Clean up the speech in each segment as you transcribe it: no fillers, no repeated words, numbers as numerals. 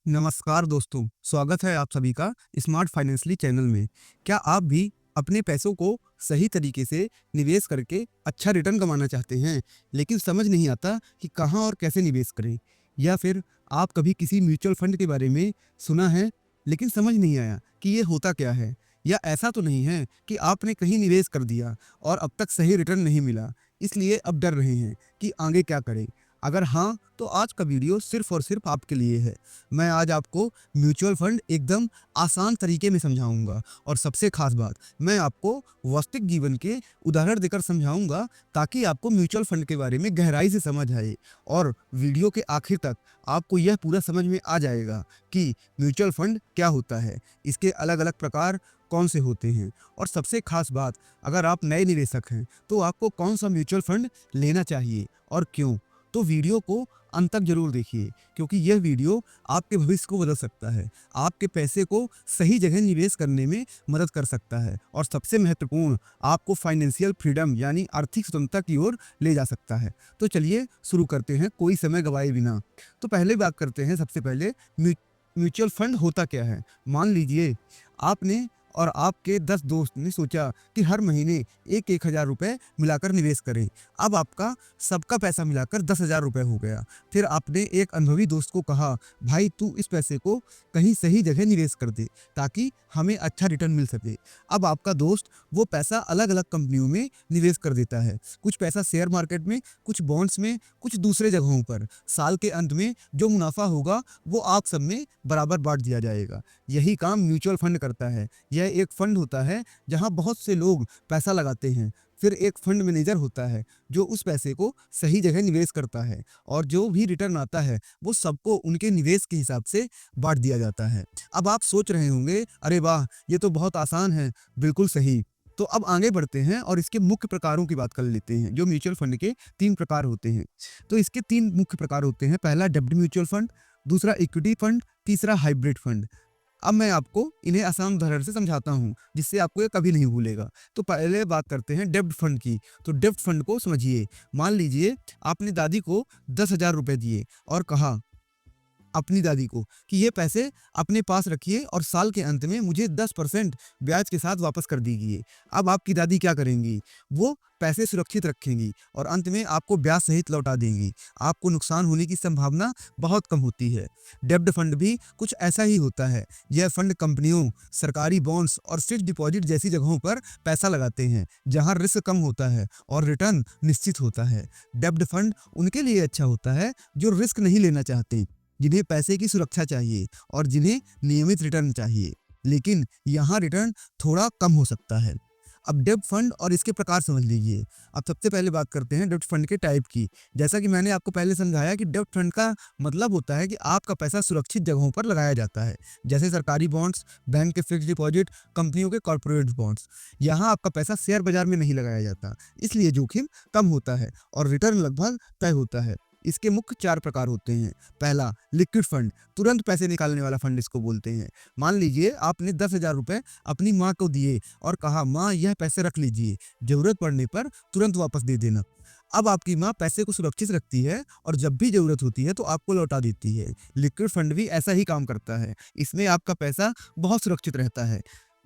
नमस्कार दोस्तों, स्वागत है आप सभी का स्मार्ट फाइनेंशियली चैनल में। क्या आप भी अपने पैसों को सही तरीके से निवेश करके अच्छा रिटर्न कमाना चाहते हैं, लेकिन समझ नहीं आता कि कहाँ और कैसे निवेश करें? या फिर आप कभी किसी म्यूचुअल फंड के बारे में सुना है, लेकिन समझ नहीं आया कि ये होता क्या है? या ऐसा तो नहीं है कि आपने कहीं निवेश कर दिया और अब तक सही रिटर्न नहीं मिला, इसलिए अब डर रहे हैं कि आगे क्या करें? अगर हाँ, तो आज का वीडियो सिर्फ और सिर्फ आपके लिए है। मैं आज आपको म्यूचुअल फंड एकदम आसान तरीके में समझाऊंगा और सबसे खास बात, मैं आपको वास्तविक जीवन के उदाहरण देकर समझाऊंगा ताकि आपको म्यूचुअल फंड के बारे में गहराई से समझ आए और वीडियो के आखिर तक आपको यह पूरा समझ में आ जाएगा कि म्यूचुअल फंड क्या होता है, इसके अलग अलग प्रकार कौन से होते हैं और सबसे खास बात, अगर आप नए निवेशक हैं तो आपको कौन सा म्यूचुअल फंड लेना चाहिए और क्यों। तो वीडियो को अंत तक जरूर देखिए, क्योंकि यह वीडियो आपके भविष्य को बदल सकता है, आपके पैसे को सही जगह निवेश करने में मदद कर सकता है और सबसे महत्वपूर्ण, आपको फाइनेंशियल फ्रीडम यानी आर्थिक स्वतंत्रता की ओर ले जा सकता है। तो चलिए शुरू करते हैं कोई समय गवाए बिना। तो पहले बात करते हैं, सबसे पहले म्यूचुअल फंड होता क्या है। मान लीजिए आपने और आपके 10 दोस्त ने सोचा कि हर महीने एक 1,000 रुपये मिलाकर निवेश करें। अब आपका सबका पैसा मिलाकर 10,000 रुपये हो गया। फिर आपने एक अनुभवी दोस्त को कहा, भाई तू इस पैसे को कहीं सही जगह निवेश कर दे ताकि हमें अच्छा रिटर्न मिल सके। अब आपका दोस्त वो पैसा अलग अलग कंपनियों में निवेश कर देता है, कुछ पैसा शेयर मार्केट में, कुछ बॉन्ड्स में, कुछ दूसरे जगहों पर। साल के अंत में जो मुनाफा होगा वो आप सब में बराबर बांट दिया जाएगा। यही काम म्यूचुअल फंड करता है। यह एक फंड होता है जहां बहुत से लोग पैसा लगाते हैं। फिर एक फंड मैनेजर होता है जो उस पैसे को सही जगह निवेश करता है और जो भी रिटर्न आता है वो सबको उनके निवेश के हिसाब से बांट दिया जाता है। अब आप सोच रहे होंगे, अरे वाह, ये तो बहुत आसान है। बिल्कुल सही। तो अब आगे बढ़ते हैं और इसके मुख्य प्रकारों की बात कर लेते हैं। जो म्यूचुअल फंड के 3 प्रकार होते हैं। तो इसके 3 मुख्य प्रकार होते हैं। पहला डेब्ट म्यूचुअल फंड, दूसरा इक्विटी फंड, तीसरा हाइब्रिड फंड। अब मैं आपको इन्हें आसान उदाहरण से समझाता हूँ, जिससे आपको ये कभी नहीं भूलेगा। तो पहले बात करते हैं डेब्ट फंड की। तो डेब्ट फंड को समझिए। मान लीजिए आपने दादी को 10,000 रुपए दिए और कहा अपनी दादी को कि ये पैसे अपने पास रखिए और साल के अंत में मुझे 10% ब्याज के साथ वापस कर दीजिए। अब आपकी दादी क्या करेंगी? वो पैसे सुरक्षित रखेंगी और अंत में आपको ब्याज सहित लौटा देंगी। आपको नुकसान होने की संभावना बहुत कम होती है। डेब्ट फंड भी कुछ ऐसा ही होता है। यह फंड कंपनियों, सरकारी बॉन्ड्स और फिक्स्ड डिपॉजिट जैसी जगहों पर पैसा लगाते हैं, जहां रिस्क कम होता है और रिटर्न निश्चित होता है। डेब्ट फंड उनके लिए अच्छा होता है जो रिस्क नहीं लेना चाहते, जिन्हें पैसे की सुरक्षा चाहिए और जिन्हें नियमित रिटर्न चाहिए, लेकिन यहाँ रिटर्न थोड़ा कम हो सकता है। अब डेब्ट फंड और इसके प्रकार समझ लीजिए। अब सबसे पहले बात करते हैं डेब्ट फंड के टाइप की। जैसा कि मैंने आपको पहले समझाया कि डेब्ट फंड का मतलब होता है कि आपका पैसा सुरक्षित जगहों पर लगाया जाता है, जैसे सरकारी बॉन्ड्स, बैंक के फिक्स्ड डिपॉजिट, कंपनियों के कॉर्पोरेट बॉन्ड्स। यहाँ आपका पैसा शेयर बाजार में नहीं लगाया जाता, इसलिए जोखिम कम होता है और रिटर्न लगभग तय होता है। इसके मुख्य 4 प्रकार होते हैं। पहला, लिक्विड फंड, तुरंत पैसे निकालने वाला फंड इसको बोलते हैं। मान लीजिए आपने 10,000 रुपए अपनी माँ को दिए और कहा, माँ यह पैसे रख लीजिए, जरूरत पड़ने पर तुरंत वापस दे देना। अब आपकी माँ पैसे को सुरक्षित रखती है और जब भी जरूरत होती है तो आपको लौटा देती है। लिक्विड फंड भी ऐसा ही काम करता है। इसमें आपका पैसा बहुत सुरक्षित रहता है।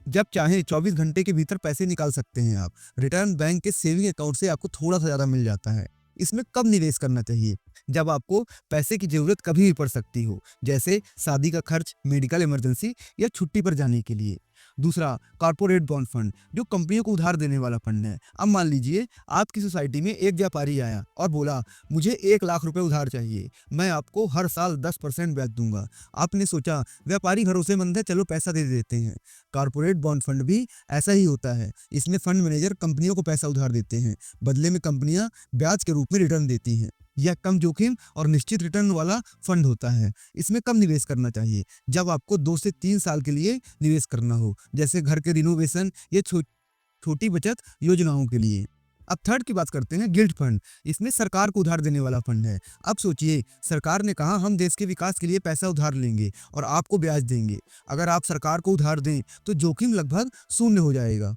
जब चाहें 24 घंटे के भीतर पैसे निकाल सकते हैं आप। रिटर्न बैंक के सेविंग अकाउंट से आपको थोड़ा सा ज़्यादा मिल जाता है। इसमें कब निवेश करना चाहिए? जब आपको पैसे की ज़रूरत कभी भी पड़ सकती हो, जैसे शादी का खर्च, मेडिकल इमरजेंसी या छुट्टी पर जाने के लिए। दूसरा, कॉर्पोरेट बॉन्ड फंड, जो कंपनियों को उधार देने वाला फंड है। अब मान लीजिए आपकी सोसाइटी में एक व्यापारी आया और बोला, मुझे 1,00,000 रुपए उधार चाहिए, मैं आपको हर साल 10% ब्याज दूंगा। आपने सोचा व्यापारी भरोसेमंद है, चलो पैसा दे देते हैं। कॉर्पोरेट बॉन्ड फंड भी ऐसा ही होता है। इसमें फंड मैनेजर कंपनियों को पैसा उधार देते हैं, बदले में कंपनियां ब्याज के रूप में रिटर्न देती हैं। यह कम जोखिम और निश्चित रिटर्न वाला फंड होता है। इसमें कब निवेश करना चाहिए? जब आपको 2 से 3 साल के लिए निवेश करना हो, जैसे घर के रिनोवेशन या छोटी बचत योजनाओं के लिए। अब थर्ड की बात करते हैं, गिल्ड फंड। इसमें सरकार को उधार देने वाला फंड है। अब सोचिए, सरकार ने कहा हम देश के विकास के लिए पैसा उधार लेंगे और आपको ब्याज देंगे। अगर आप सरकार को उधार दें तो जोखिम लगभग शून्य हो जाएगा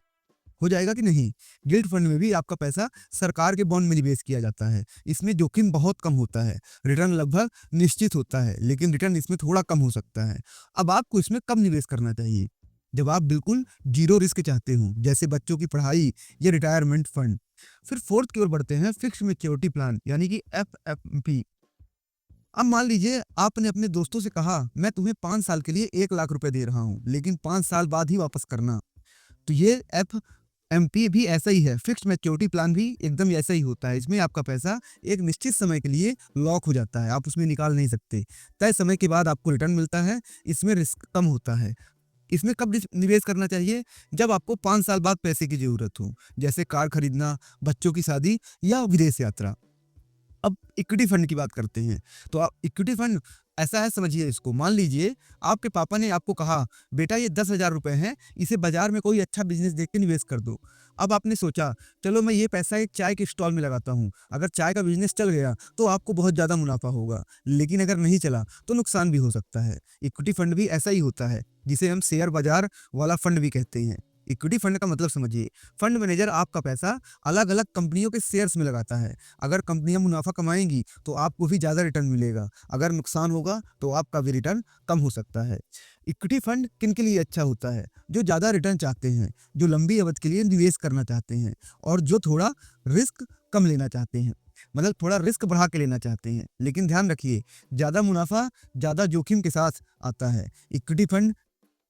हो जाएगा कि नहीं। गिल्ट फंड में भी आपका पैसा सरकार के बॉन्ड में निवेश किया जाता है। इसमें जोखिम बहुत कम होता है, रिटर्न लगभग निश्चित होता है, लेकिन रिटर्न इसमें थोड़ा कम हो सकता है। अब आपको इसमें कब निवेश करना चाहिए? जब आप बिल्कुल जीरो रिस्क चाहते हो, जैसे बच्चों की पढ़ाई या रिटायरमेंट फंड। फिर फोर्थ की ओर बढ़ते हैं, फिक्स्ड मैच्योरिटी प्लान यानी कि एफएमपी। अब मान लीजिए आपने अपने दोस्तों से कहा, मैं तुम्हें 5 साल के लिए 1 लाख रुपए दे रहा हूं, लेकिन 5 साल बाद ही वापस करना। तो ये एफएमपी भी ऐसा ही है, फिक्स्ड मैच्योरिटी प्लान भी एकदम ऐसा ही होता है। इसमें आपका पैसा एक निश्चित समय के लिए लॉक हो जाता है, आप उसमें निकाल नहीं सकते। तय समय के बाद आपको रिटर्न मिलता है, इसमें रिस्क कम होता है। इसमें कब निवेश करना चाहिए? जब आपको 5 साल बाद पैसे की जरूरत हो, जैसे कार खरीदना, बच्चों की शादी या विदेश यात्रा। अब इक्विटी फंड की बात करते हैं। तो आप इक्विटी फंड ऐसा है, समझिए इसको। मान लीजिए आपके पापा ने आपको कहा, बेटा ये 10,000 रुपए हैं, इसे बाजार में कोई अच्छा बिजनेस देख के निवेश कर दो। अब आपने सोचा, चलो मैं ये पैसा एक चाय के स्टॉल में लगाता हूँ। अगर चाय का बिजनेस चल गया तो आपको बहुत ज़्यादा मुनाफा होगा, लेकिन अगर नहीं चला तो नुकसान भी हो सकता है। इक्विटी फंड भी ऐसा ही होता है, जिसे हम शेयर बाजार वाला फंड भी कहते हैं। इक्विटी फंड का मतलब समझिए, फंड मैनेजर आपका पैसा अलग अलग कंपनियों के शेयर्स में लगाता है। अगर कंपनियां मुनाफा कमाएंगी तो आपको भी ज़्यादा रिटर्न मिलेगा, अगर नुकसान होगा तो आपका भी रिटर्न कम हो सकता है। इक्विटी फंड किन के लिए अच्छा होता है? जो ज़्यादा रिटर्न चाहते हैं, जो लंबी अवधि के लिए निवेश करना चाहते हैं, और जो थोड़ा रिस्क कम लेना चाहते हैं, मतलब थोड़ा रिस्क बढ़ा के लेना चाहते हैं। लेकिन ध्यान रखिए, ज़्यादा मुनाफा ज़्यादा जोखिम के साथ आता है। इक्विटी फंड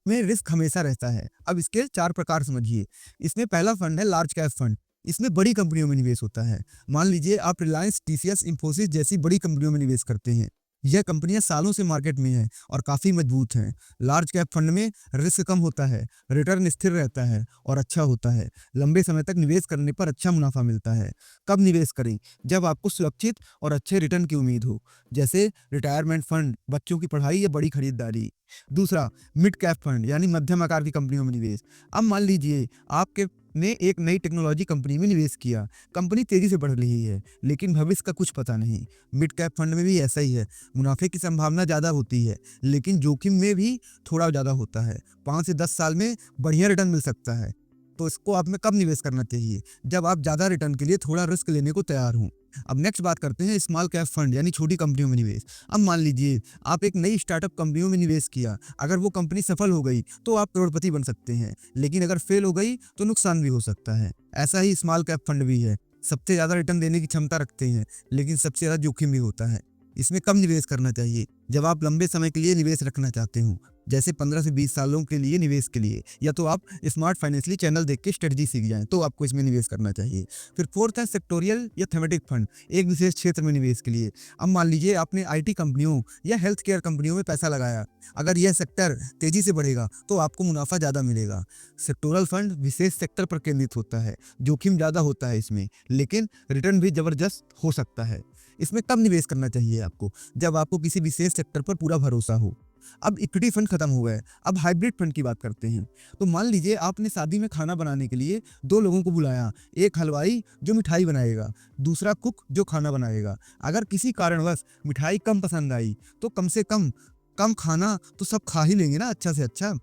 में रिस्क हमेशा रहता है। अब इसके 4 प्रकार समझिए। इसमें पहला फंड है लार्ज कैप फंड। इसमें बड़ी कंपनियों में निवेश होता है। मान लीजिए आप रिलायंस, टीसीएस, इंफोसिस जैसी बड़ी कंपनियों में निवेश करते हैं। यह कंपनियां सालों से मार्केट में हैं और काफ़ी मजबूत हैं। लार्ज कैप फंड में रिस्क कम होता है, रिटर्न स्थिर रहता है और अच्छा होता है। लंबे समय तक निवेश करने पर अच्छा मुनाफा मिलता है। कब निवेश करें? जब आपको सुरक्षित और अच्छे रिटर्न की उम्मीद हो, जैसे रिटायरमेंट फंड, बच्चों की पढ़ाई या बड़ी खरीदारी। दूसरा, मिड कैप फंड यानी मध्यम आकार की कंपनियों में निवेश। अब मान लीजिए आपके ने एक नई टेक्नोलॉजी कंपनी में निवेश किया। कंपनी तेजी से बढ़ रही है, लेकिन भविष्य का कुछ पता नहीं। मिड कैप फंड में भी ऐसा ही है, मुनाफे की संभावना ज़्यादा होती है, लेकिन जोखिम में भी थोड़ा ज़्यादा होता है। 5 से 10 साल में बढ़िया रिटर्न मिल सकता है। तो इसको आप में कब निवेश करना चाहिए? जब आप ज़्यादा रिटर्न के लिए थोड़ा रिस्क लेने को तैयार हों। अब नेक्स्ट बात करते हैं स्मॉल कैप फंड यानी छोटी कंपनियों में निवेश। अब मान लीजिए आप एक नई स्टार्टअप कंपनियों में निवेश किया। अगर वो कंपनी सफल हो गई तो आप करोड़पति बन सकते हैं, लेकिन अगर फेल हो गई तो नुकसान भी हो सकता है। ऐसा ही स्मॉल कैप फंड भी है, सबसे ज़्यादा रिटर्न देने की क्षमता रखते हैं, लेकिन सबसे ज़्यादा जोखिम भी होता है। इसमें कब निवेश करना चाहिए? जब आप लंबे समय के लिए निवेश रखना चाहते हो, जैसे 15 से 20 सालों के लिए निवेश के लिए, या तो आप स्मार्ट फाइनेंशियली चैनल देख के स्ट्रेटजी सीख जाएं, तो आपको इसमें निवेश करना चाहिए। फिर फोर्थ है सेक्टोरियल या थेमेटिक फंड, एक विशेष क्षेत्र में निवेश के लिए। अब मान लीजिए आपने आईटी कंपनियों या हेल्थ केयर कंपनियों में पैसा लगाया। अगर यह सेक्टर तेजी से बढ़ेगा तो आपको मुनाफा ज़्यादा मिलेगा। सेक्टोरल फंड विशेष सेक्टर पर केंद्रित होता है, जोखिम ज़्यादा होता है इसमें, लेकिन रिटर्न भी जबरदस्त हो सकता है। इसमें कब निवेश करना चाहिए आपको? जब आपको किसी विशेष सेक्टर पर पूरा भरोसा हो। अब इक्विटी फंड खत्म हो गए, अब हाइब्रिड फंड की बात करते हैं। तो मान लीजिए आपने शादी में खाना बनाने के लिए 2 लोगों को बुलाया, एक हलवाई जो मिठाई बनाएगा, दूसरा कुक जो खाना बनाएगा। अगर किसी कारणवश मिठाई कम पसंद आई तो कम से कम कम खाना तो सब खा ही लेंगे ना, अच्छा से अच्छा।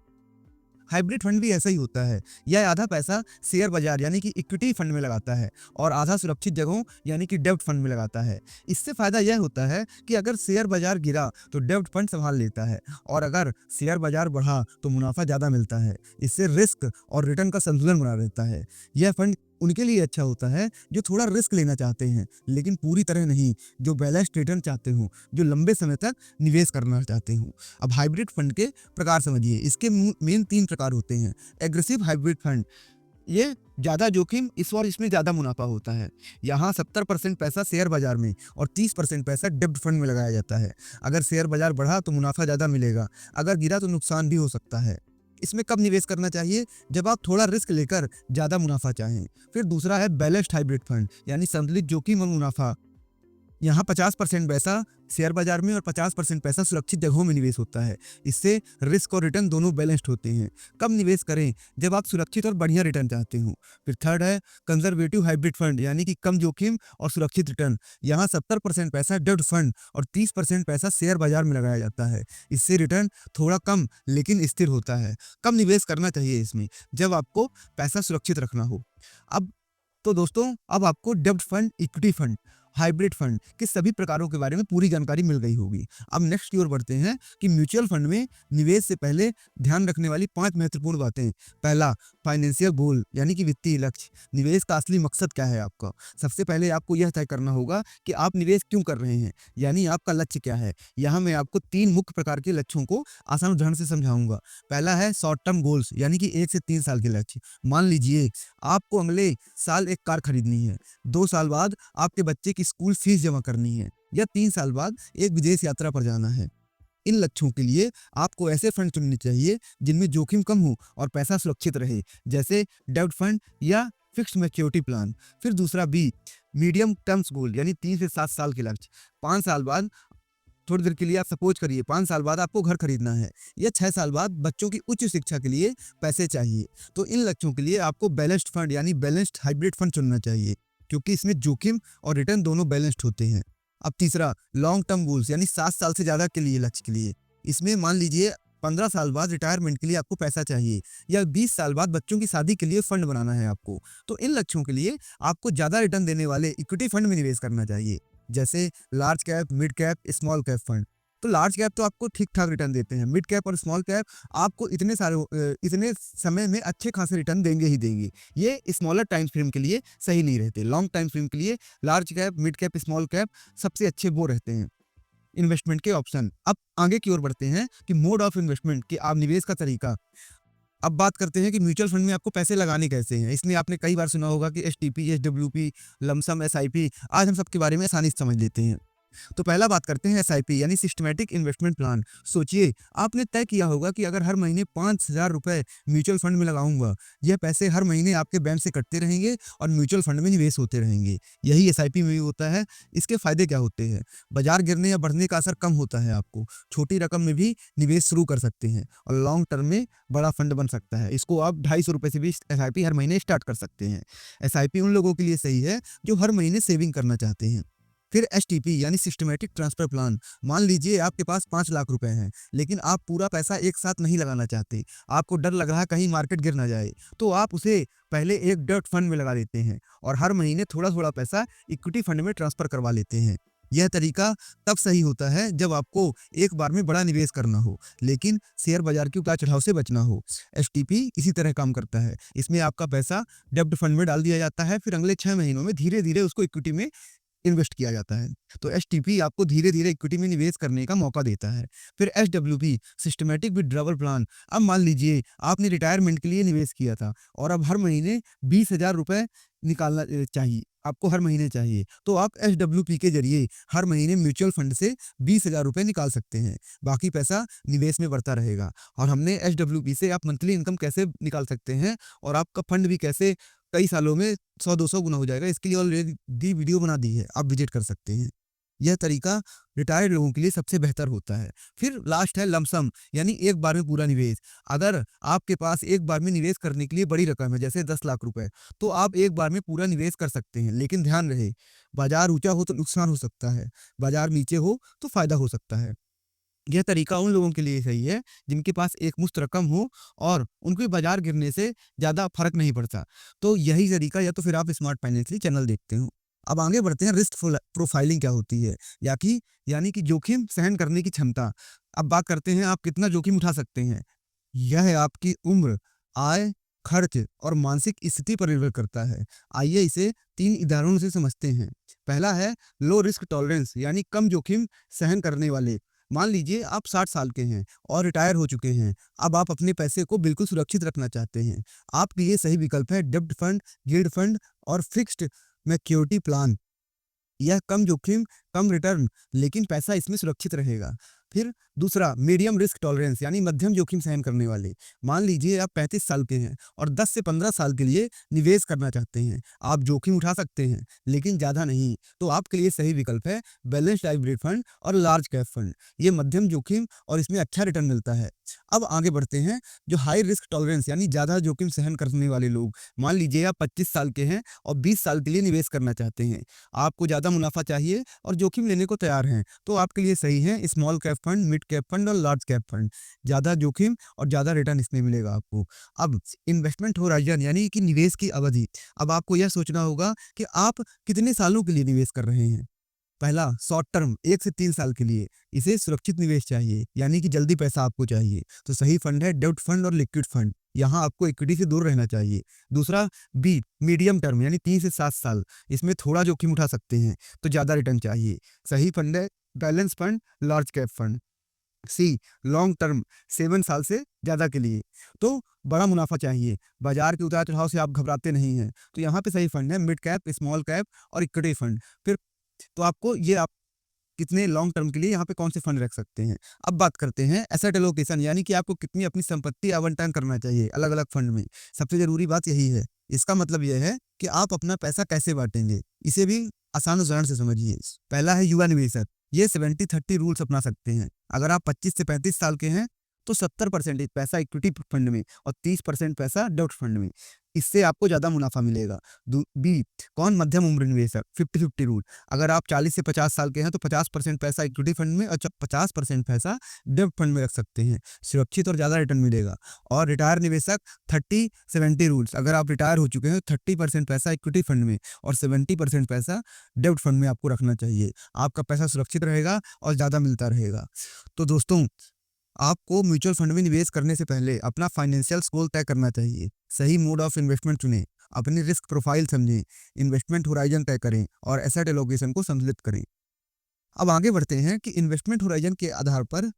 हाइब्रिड फंड भी ऐसा ही होता है। यह आधा पैसा शेयर बाजार यानी कि इक्विटी फंड में लगाता है और आधा सुरक्षित जगहों यानी कि डेब्ट फंड में लगाता है। इससे फायदा यह होता है कि अगर शेयर बाजार गिरा तो डेब्ट फंड संभाल लेता है, और अगर शेयर बाजार बढ़ा तो मुनाफा ज़्यादा मिलता है। इससे रिस्क और रिटर्न का संतुलन बना रहता है। यह फंड उनके लिए अच्छा होता है जो थोड़ा रिस्क लेना चाहते हैं, लेकिन पूरी तरह नहीं, जो बैलेंस्ड रिटर्न चाहते हो, जो लंबे समय तक निवेश करना चाहते हो। अब हाइब्रिड फंड के प्रकार समझिए। इसके मेन 3 प्रकार होते हैं। एग्रेसिव हाइब्रिड फंड, ये ज़्यादा जोखिम और इसमें ज़्यादा मुनाफा होता है। यहाँ 70% पैसा शेयर बाजार में और 30% पैसा डेब्ट फंड में लगाया जाता है। अगर शेयर बाजार बढ़ा तो मुनाफा ज़्यादा मिलेगा, अगर गिरा तो नुकसान भी हो सकता है। इसमें कब निवेश करना चाहिए? जब आप थोड़ा रिस्क लेकर ज़्यादा मुनाफा चाहें। फिर दूसरा है बैलेंस्ड हाइब्रिड फंड यानी संतुलित जोखिम और मुनाफा। यहाँ 50% पैसा शेयर बाजार में और 50% पैसा सुरक्षित जगहों में निवेश होता है। इससे रिस्क और रिटर्न दोनों बैलेंस्ड होते हैं। कब निवेश करें? जब आप सुरक्षित और बढ़िया रिटर्न चाहते हो। फिर थर्ड है कंजर्वेटिव हाइब्रिड फंड, यानी कि कम जोखिम और सुरक्षित रिटर्न। यहाँ 70% पैसा डेब्ट फंड और 30% पैसा शेयर बाजार में लगाया जाता है। इससे रिटर्न थोड़ा कम लेकिन स्थिर होता है। कब निवेश करना चाहिए इसमें? जब आपको पैसा सुरक्षित रखना हो। अब तो दोस्तों, अब आपको डेब्ट fund, equity fund, hybrid fund के सभी प्रकारों के बारे में पूरी जानकारी मिल गई होगी। अब नेक्स्ट की ओर बढ़ते हैं कि म्यूचुअल फंड में निवेश से पहले ध्यान रखने वाली 5 महत्वपूर्ण बातें। पहला, फाइनेंशियल गोल, यानी कि वित्तीय लक्ष्य। निवेश का असली मकसद क्या है आपका? सबसे पहले आपको यह तय करना होगा कि आप निवेश क्यों कर रहे हैं, यानी आपका लक्ष्य क्या है। यहाँ मैं आपको 3 मुख्य प्रकार के लक्ष्यों को आसान उदाहरण से समझाऊंगा। पहला है शॉर्ट टर्म गोल्स, यानी कि 1 से 3 साल के लक्ष्य। मान लीजिए आपको अगले साल एक कार खरीदनी है, 2 साल बाद आपके बच्चे की स्कूल फीस जमा करनी है, या 3 साल बाद एक विदेश यात्रा पर जाना है। इन लक्ष्यों के लिए आपको ऐसे फंड चुनने चाहिए जिनमें जोखिम कम हो और पैसा सुरक्षित रहे, जैसे डेब्ट फंड या फिक्स्ड मैच्योरिटी प्लान। फिर दूसरा बी, मीडियम टर्म्स गोल, यानी 3 से 7 साल के लक्ष्य। 5 साल बाद, थोड़ी देर के लिए आप सपोज करिए 5 साल बाद आपको घर खरीदना है, या 6 साल बाद बच्चों की उच्च शिक्षा के लिए पैसे चाहिए। तो इन लक्ष्यों के लिए आपको बैलेंस्ड फंड, यानी बैलेंस्ड हाइब्रिड फंड चुनना चाहिए, क्योंकि इसमें जोखिम और रिटर्न दोनों बैलेंस्ड होते हैं। अब तीसरा, लॉन्ग टर्म गोल्स, यानी 7 साल से ज़्यादा के लिए लक्ष्य के लिए। इसमें मान लीजिए 15 साल बाद रिटायरमेंट के लिए आपको पैसा चाहिए, या 20 साल बाद बच्चों की शादी के लिए फंड बनाना है आपको। तो इन लक्ष्यों के लिए आपको ज़्यादा रिटर्न देने वाले इक्विटी फंड में निवेश करना चाहिए, जैसे large cap, mid cap, small cap fund. तो लार्ज कैप तो आपको ठीक ठाक रिटर्न देते हैं, मिड कैप और स्मॉल कैप आपको इतने समय में अच्छे खासे रिटर्न देंगे ही देंगे। ये स्मॉलर टाइम फ्रेम के लिए सही नहीं रहते। लॉन्ग टाइम फ्रेम के लिए large cap, mid cap, small cap सबसे अच्छे वो रहते हैं इन्वेस्टमेंट के ऑप्शन। अब आगे की ओर बढ़ते हैं कि मोड ऑफ इन्वेस्टमेंट, कि आप निवेश का तरीका। अब बात करते हैं कि म्यूचुअल फंड में आपको पैसे लगाने कैसे हैं। इसमें आपने कई बार सुना होगा कि एसटीपी, एसडब्ल्यूपी, लमसम, एसआईपी। आज हम सबके बारे में आसानी से समझ लेते हैं। तो पहला बात करते हैं एसआईपी, यानी सिस्टमैटिक इन्वेस्टमेंट प्लान। सोचिए, आपने तय किया होगा कि अगर हर महीने 5,000 रुपए म्यूचुअल फंड में लगाऊंगा, यह पैसे हर महीने आपके बैंक से कटते रहेंगे और म्यूचुअल फंड में निवेश होते रहेंगे। यही एसआईपी में भी होता है। इसके फायदे क्या होते हैं? बाजार गिरने या बढ़ने का असर कम होता है आपको। छोटी रकम में भी निवेश शुरू कर सकते हैं और लॉन्ग टर्म में बड़ा फंड बन सकता है। इसको आप 250 रुपए से भी एसआईपी हर महीने स्टार्ट कर सकते हैं। एसआईपी उन लोगों के लिए सही है जो हर महीने सेविंग करना चाहते हैं। फिर एसटीपी, यानी सिस्टमैटिक ट्रांसफर प्लान। मान लीजिए आपके पास 5 लाख रुपए हैं, लेकिन आप पूरा पैसा एक साथ नहीं लगाना चाहते। आपको डर लग रहा है कहीं मार्केट गिर ना जाए, तो आप उसे पहले एक डेब्ट फंड में लगा देते हैं और हर महीने थोड़ा थोड़ा पैसा इक्विटी फंड में ट्रांसफर करवा लेते हैं। यह तरीका तब सही होता है जब आपको एक बार में बड़ा निवेश करना हो, लेकिन शेयर बाजार के उतार चढ़ाव से बचना हो। एसटीपी इसी तरह काम करता है। इसमें आपका पैसा डेब्ट फंड में डाल दिया जाता है, फिर अगले 6 महीनों में धीरे धीरे उसको इक्विटी में इन्वेस्ट किया जाता है। तो एसटीपी आपको धीरे धीरे इक्विटी में निवेश करने का मौका देता है। फिर एसडब्ल्यूपी, सिस्टमैटिक विथड्रॉवल प्लान। अब मान लीजिए आपने रिटायरमेंट के लिए निवेश किया था और अब हर महीने 20,000 रुपए निकालना चाहिए, आपको हर महीने चाहिए। तो आप एसडब्ल्यूपी के जरिए हर महीने म्यूचुअल फंड से 20,000 रुपए निकाल सकते हैं। बाकी पैसा निवेश में बढ़ता रहेगा। और हमने एसडब्ल्यूपी से आप मंथली इनकम कैसे निकाल सकते हैं और आपका फंड भी कैसे कई सालों में 100-200 गुना हो जाएगा, इसके लिए ऑलरेडी वीडियो बना दी है, आप विजिट कर सकते हैं। यह तरीका रिटायर्ड लोगों के लिए सबसे बेहतर होता है। फिर लास्ट है लमसम, यानी एक बार में पूरा निवेश। अगर आपके पास एक बार में निवेश करने के लिए बड़ी रकम है, जैसे 10 लाख रुपए, तो आप एक बार में पूरा निवेश कर सकते हैं। लेकिन ध्यान रहे, बाजार ऊंचा हो तो नुकसान हो सकता है, बाजार नीचे हो तो फायदा हो सकता है। यह तरीका उन लोगों के लिए सही है जिनके पास एकमुश्त रकम हो और उनके बाजार गिरने से ज़्यादा फर्क नहीं पड़ता। तो यही तरीका, या तो फिर आप स्मार्ट फाइनेंशियली चैनल देखते हो। अब आगे बढ़ते हैं, रिस्क प्रोफाइलिंग क्या होती है, यानी कि जोखिम सहन करने की क्षमता। अब बात करते हैं आप कितना जोखिम उठा सकते हैं। यह आपकी उम्र, आय, खर्च और मानसिक स्थिति पर निर्भर करता है। आइए इसे 3 उदाहरणों से समझते हैं। पहला है लो रिस्क टॉलरेंस, यानी कम जोखिम सहन करने वाले। मान लीजिए आप 60 साल के हैं और रिटायर हो चुके हैं। अब आप अपने पैसे को बिल्कुल सुरक्षित रखना चाहते हैं। आपके लिए सही विकल्प है डेब्ट फंड, यील्ड फंड और फिक्स्ड मैच्योरिटी प्लान। यह कम जोखिम, कम रिटर्न, लेकिन पैसा इसमें सुरक्षित रहेगा। फिर दूसरा मीडियम रिस्क टॉलरेंस यानी मध्यम जोखिम सहन करने वाले। मान लीजिए आप 35 साल के हैं और 10 से 15 साल के लिए निवेश करना चाहते हैं। आप जोखिम उठा सकते हैं लेकिन ज़्यादा नहीं। तो आपके लिए सही विकल्प है बैलेंस्ड हाइब्रिड फंड और लार्ज कैप फंड। ये मध्यम जोखिम और इसमें अच्छा रिटर्न मिलता है। अब आगे बढ़ते हैं जो हाई रिस्क टॉलरेंस यानी ज़्यादा जोखिम सहन करने वाले लोग। मान लीजिए आप 25 साल के हैं और 20 साल के लिए निवेश करना चाहते हैं। आपको ज़्यादा मुनाफा चाहिए और जोखिम लेने को तैयार हैं, तो आपके लिए सही है small cap fund, mid cap fund और लार्ज कैप फंड। ज़्यादा जोखिम और ज़्यादा रिटर्न इसमें मिलेगा आपको। अब इन्वेस्टमेंट होराइजन यानी कि निवेश की अवधि। अब आपको यह सोचना होगा कि आप कितने सालों के लिए निवेश कर रहे हैं। पहला शॉर्ट टर्म 1 से 3 साल के लिए, इसे सुरक्षित निवेश चाहिए यानी कि जल्दी पैसा आपको चाहिए, तो सही फंड है डेब्ट फंड और लिक्विड फंड। यहाँ आपको इक्विटी से दूर रहना चाहिए। दूसरा बी मीडियम टर्म यानी 3 से 7 साल, इसमें थोड़ा जोखिम उठा सकते हैं तो ज़्यादा रिटर्न चाहिए। सही फंड है balance fund, large cap fund. See long term 7 साल से ज़्यादा के लिए, तो बड़ा मुनाफा चाहिए, बाजार के उतार चढ़ाव से आप घबराते नहीं हैं, तो यहाँ पे सही फंड है मिड कैप, स्मॉल कैप और इक्विटी फंड। फिर तो आपको ये आप कितने लॉन्ग टर्म के लिए यहाँ पे कौन से फंड रख सकते हैं। अब बात करते हैं एसेट एलोकेशन यानी कि आपको कितनी अपनी संपत्ति आवंटन करना चाहिए अलग अलग फंड में। सबसे जरूरी बात यही है। इसका मतलब यह है कि आप अपना पैसा कैसे बांटेंगे, इसे भी आसान उदाहरण से समझिए। पहला है युवा निवेशक, ये 70-30 रूल्स अपना सकते हैं। अगर आप 25 से 35 साल के हैं तो 70% पैसा इक्विटी फंड में और 30% पैसा डेब्ट फंड में, इससे आपको ज़्यादा मुनाफा मिलेगा। बी कौन मध्यम उम्र निवेशक, 50-50 रूल। अगर आप 40 से 50 साल के हैं तो 50% पैसा इक्विटी फंड में और 50% पैसा डेब्ट फंड में रख सकते हैं, सुरक्षित और ज़्यादा रिटर्न मिलेगा। और रिटायर निवेशक 30-70 रूल्स। अगर आप रिटायर हो चुके हैं तो 30% पैसा इक्विटी फंड में और 70% पैसा डेब्ट फंड में आपको रखना चाहिए। आपका पैसा सुरक्षित रहेगा और ज़्यादा मिलता रहेगा। तो दोस्तों, आपको म्यूचुअल फंड में निवेश करने से पहले अपना फाइनेंशियल गोल तय करना चाहिए। सही मोड ऑफ इन्वेस्टमेंट चुनें, अपनी रिस्क प्रोफाइल समझें, इन्वेस्टमेंट होराइजन तय करें और एसेट एलोकेशन को संतुलित करें। अब आगे बढ़ते हैं कि इन्वेस्टमेंट होराइजन के आधार पर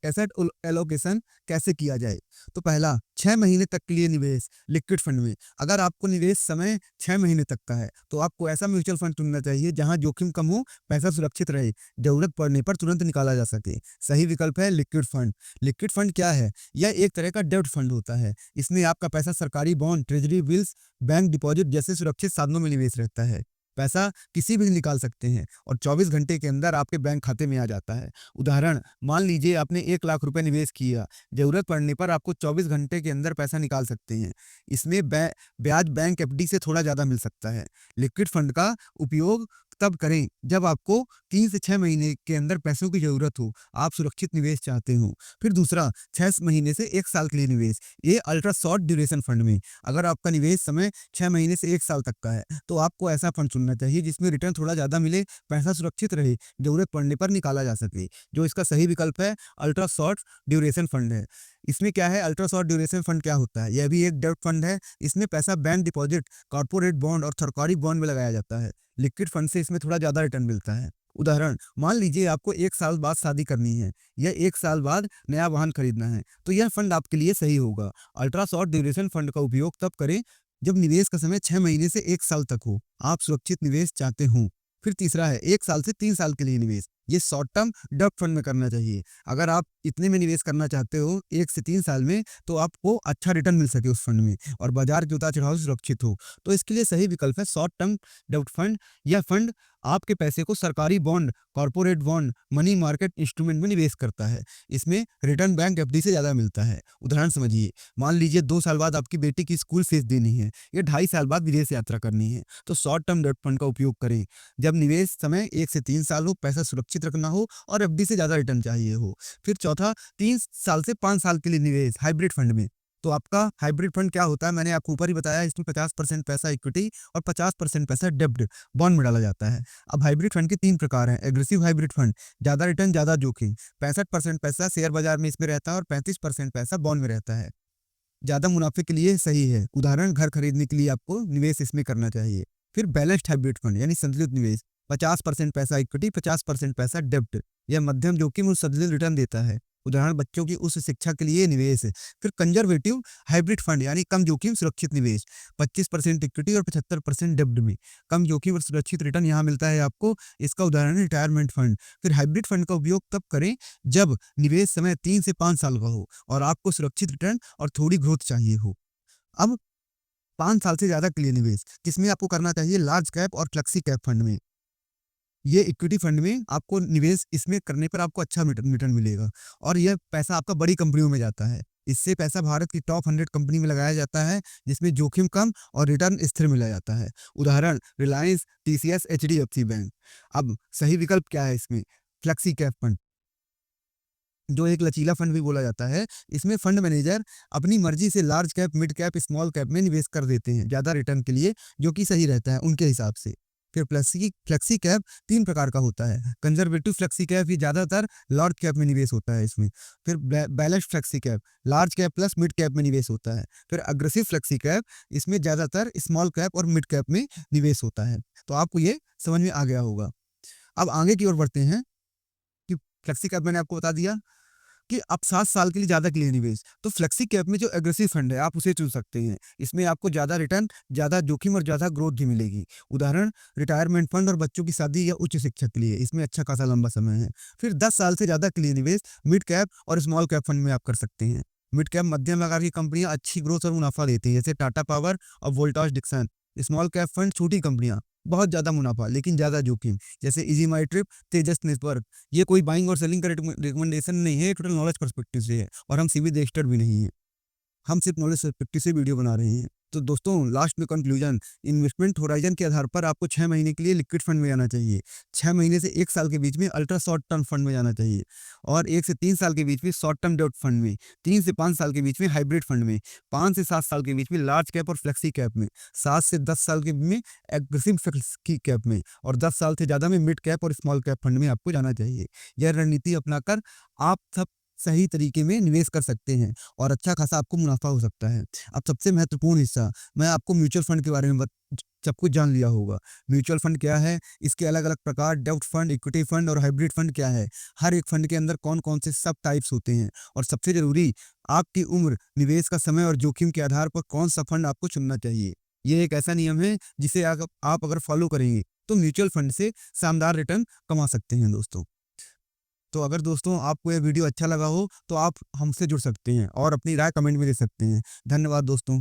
एसेट एलोकेशन कैसे किया जाए। तो पहला 6 महीने तक के लिए निवेश लिक्विड फंड में। अगर आपको निवेश समय 6 महीने तक का है तो आपको ऐसा म्यूचुअल फंड चुनना चाहिए जहां जोखिम कम हो, पैसा सुरक्षित रहे, जरूरत पड़ने पर तुरंत निकाला जा सके। सही विकल्प है लिक्विड फंड। लिक्विड फंड क्या है? यह एक तरह का डेब्ट फंड होता है। इसमें आपका पैसा सरकारी bond, treasury bills, bank deposit जैसे सुरक्षित साधनों में निवेश रहता है। पैसा किसी भी निकाल सकते हैं और 24 घंटे के अंदर आपके बैंक खाते में आ जाता है। उदाहरण, मान लीजिए आपने 1 लाख रुपए निवेश किया, जरूरत पड़ने पर आपको 24 घंटे के अंदर पैसा निकाल सकते हैं। इसमें ब्याज बैंक एफडी से थोड़ा ज़्यादा मिल सकता है। लिक्विड फंड का उपयोग तब करें जब आपको 3 से 6 महीने के अंदर पैसों की ज़रूरत हो, आप सुरक्षित निवेश चाहते हो। फिर दूसरा 6 महीने से 1 साल के लिए निवेश, ये अल्ट्रा शॉर्ट ड्यूरेशन फंड में। अगर आपका निवेश समय 6 महीने से 1 साल तक का है तो आपको ऐसा फंड चुनना चाहिए जिसमें रिटर्न थोड़ा ज़्यादा मिले, पैसा सुरक्षित रहे, ज़रूरत पड़ने पर निकाला जा सके। जो इसका सही विकल्प है अल्ट्रा शॉर्ट ड्यूरेशन फंड है। इसमें क्या है, अल्ट्रा शॉर्ट ड्यूरेशन फंड क्या होता है? यह भी एक डेब्ट फंड है। इसमें पैसा बैंक डिपॉजिट, कॉर्पोरेट बॉन्ड और सरकारी बॉन्ड में लगाया जाता है। लिक्विड फंड से इसमें थोड़ा ज़्यादा रिटर्न मिलता है। उदाहरण, मान लीजिए आपको 1 साल बाद शादी करनी है या 1 साल बाद नया वाहन खरीदना है, तो यह फंड आपके लिए सही होगा। अल्ट्रा शॉर्ट ड्यूरेशन फंड का उपयोग तब करें जब निवेश का समय 6 महीने से 1 साल तक हो, आप सुरक्षित निवेश चाहते हों। फिर तीसरा है 1 साल से 3 साल के लिए निवेश। ये शॉर्ट टर्म डेब्ट फंड में करना चाहिए। अगर आप इतने में निवेश करना चाहते हो 1 से 3 साल में, तो आपको अच्छा रिटर्न मिल सके उस फंड में और बाजार के उतार चढ़ाव से सुरक्षित हो, तो इसके लिए सही विकल्प है शॉर्ट टर्म डेब्ट फंड। यह फंड आपके पैसे को सरकारी bond, corporate bond, money market instrument में निवेश करता है। इसमें रिटर्न बैंक एफडी से ज़्यादा मिलता है। उदाहरण समझिए, मान लीजिए 2 साल बाद आपकी बेटी की स्कूल फीस देनी है या 2.5 साल बाद विदेश यात्रा करनी है, तो शॉर्ट टर्म डेब्ट फंड का उपयोग करें जब निवेश समय 1 से 3 साल हो, पैसा सुरक्षित रखना हो और एफडी से ज़्यादा रिटर्न चाहिए हो। फिर चौथा 3 साल से 5 साल के लिए निवेश हाइब्रिड फंड में। तो आपका हाइब्रिड फंड क्या होता है, मैंने आपको ऊपर ही बताया। इसमें 50% पैसा इक्विटी और 50% पैसा डेब्ट बॉन्ड में डाला जाता है। अब हाइब्रिड फंड के 3 प्रकार हैं। एग्रेसिव हाइब्रिड फंड, ज़्यादा रिटर्न ज़्यादा जोखिम। 65% पैसा शेयर बाजार में इसमें रहता है और 35% पैसा बॉन्ड में रहता है। ज़्यादा मुनाफे के लिए सही है। उदाहरण, घर खरीदने के लिए आपको निवेश इसमें करना चाहिए। फिर बैलेंस्ड हाइब्रिड फंड यानी संतुलित निवेश, 50% पैसा इक्विटी, 50% पैसा डेब्ट। यह मध्यम जोखिम और संतुलित रिटर्न देता है। उदाहरण बच्चों की उच्च शिक्षा के लिए निवेश है। फिर कंजर्वेटिव हाइब्रिड फंड यानी कम जोखिम सुरक्षित निवेश, 25% इक्विटी और 75% डेब्ट में कम जोखिम और सुरक्षित रिटर्न यहाँ मिलता है आपको। इसका उदाहरण है रिटायरमेंट फंड। फिर हाइब्रिड फंड का उपयोग तब करें जब निवेश समय 3 से 5 साल का हो और आपको सुरक्षित रिटर्न और थोड़ी ग्रोथ चाहिए हो। अब 5 साल से ज्यादा के लिए निवेश किसमें आपको करना चाहिए? लार्ज कैप और फ्लेक्सी कैप फंड में। ये इक्विटी फंड में आपको निवेश इसमें करने पर आपको अच्छा रिटर्न मिलेगा और यह पैसा आपका बड़ी कंपनियों में जाता है। इससे पैसा भारत की टॉप 100 कंपनी में लगाया जाता है जिसमें जोखिम कम और रिटर्न स्थिर मिला जाता है। उदाहरण रिलायंस, टीसीएस, एचडीएफसी बैंक। अब सही विकल्प क्या है इसमें? फ्लेक्सी कैप फंड, जो एक लचीला फंड भी बोला जाता है। इसमें फंड मैनेजर अपनी मर्जी से large cap, mid cap, small cap में निवेश कर देते हैं ज्यादा रिटर्न के लिए, जो कि सही रहता है उनके हिसाब से। फिर फ्लेक्सी फ्लेक्सी कैप 3 प्रकार का होता है। कंजर्वेटिव फ्लेक्सी कैप, ये ज्यादातर लार्ज कैप में निवेश होता है इसमें। फिर balanced flexi cap, large cap plus mid cap में निवेश होता है। फिर अग्रेसिव फ्लेक्सी कैप, इसमें ज्यादातर स्मॉल कैप और मिड कैप में निवेश होता है। तो आपको ये समझ में आ गया होगा। अब आगे की ओर बढ़ते हैं कि फ्लेक्सी कैप मैंने आपको बता दिया कि आप 7 साल के लिए ज्यादा के लिए निवेश। तो फ्लेक्सी कैप में जो एग्रेसिव फंड है आप उसे चुन सकते हैं। इसमें आपको ज्यादा रिटर्न, ज्यादा जोखिम और ज्यादा ग्रोथ भी मिलेगी। उदाहरण रिटायरमेंट फंड और बच्चों की शादी या उच्च शिक्षा के लिए, इसमें अच्छा खासा लंबा समय है। फिर 10 साल से ज्यादा के लिए निवेश मिड कैप और स्मॉल कैप फंड में आप कर सकते हैं। मिड कैप मध्यम आकार की कंपनियां अच्छी ग्रोथ और मुनाफा देती हैं, जैसे टाटा पावर और Voltas Dixon. Small cap fund छोटी कंपनियां, बहुत ज्यादा मुनाफा लेकिन ज्यादा जोखिम, जैसे EaseMyTrip, Tejas network. ये कोई बाइंग और सेलिंग का रिकमेंडेशन नहीं है, टोटल नॉलेज पर्सपेक्टिव से है और हम सीबी रजिस्टर्ड भी नहीं है। हम सिर्फ नॉलेज पर्सपेक्टिव से वीडियो बना रहे हैं। तो दोस्तों लास्ट में कंक्लूजन, इन्वेस्टमेंट होराइजन के आधार पर आपको 6 महीने के लिए लिक्विड फंड में जाना चाहिए, 6 महीने से 1 साल के बीच में अल्ट्रा शॉर्ट टर्म फंड में जाना चाहिए और 1 से 3 साल के बीच में शॉर्ट टर्म डेब्ट फंड में, 3 से 5 साल के बीच में हाइब्रिड फंड में, 5 से 7 साल के बीच में लार्ज कैप और फ्लेक्सी कैप में, 7 से 10 साल के में एग्रेसिव फ्लेक्सी कैप में और 10 साल से ज्यादा में मिड कैप और स्मॉल कैप फंड में आपको जाना चाहिए। यह रणनीति अपनाकर आप सब सही तरीके में निवेश कर सकते हैं और अच्छा खासा आपको मुनाफा हो सकता है। अब सबसे महत्वपूर्ण हिस्सा, मैं आपको म्यूचुअल फंड के बारे में सब कुछ जान लिया होगा। म्यूचुअल फंड क्या है, इसके अलग अलग प्रकार, डेब्ट फंड, इक्विटी फंड और हाइब्रिड फंड क्या है, हर एक फंड के अंदर कौन कौन से सब टाइप्स होते हैं और सबसे जरूरी आपकी उम्र, निवेश का समय और जोखिम के आधार पर कौन सा फंड आपको चुनना चाहिए। ये एक ऐसा नियम है जिसे आप अगर फॉलो करेंगे तो म्यूचुअल फंड से शानदार रिटर्न कमा सकते हैं दोस्तों। तो अगर दोस्तों आपको यह वीडियो अच्छा लगा हो तो आप हमसे जुड़ सकते हैं और अपनी राय कमेंट में दे सकते हैं। धन्यवाद दोस्तों।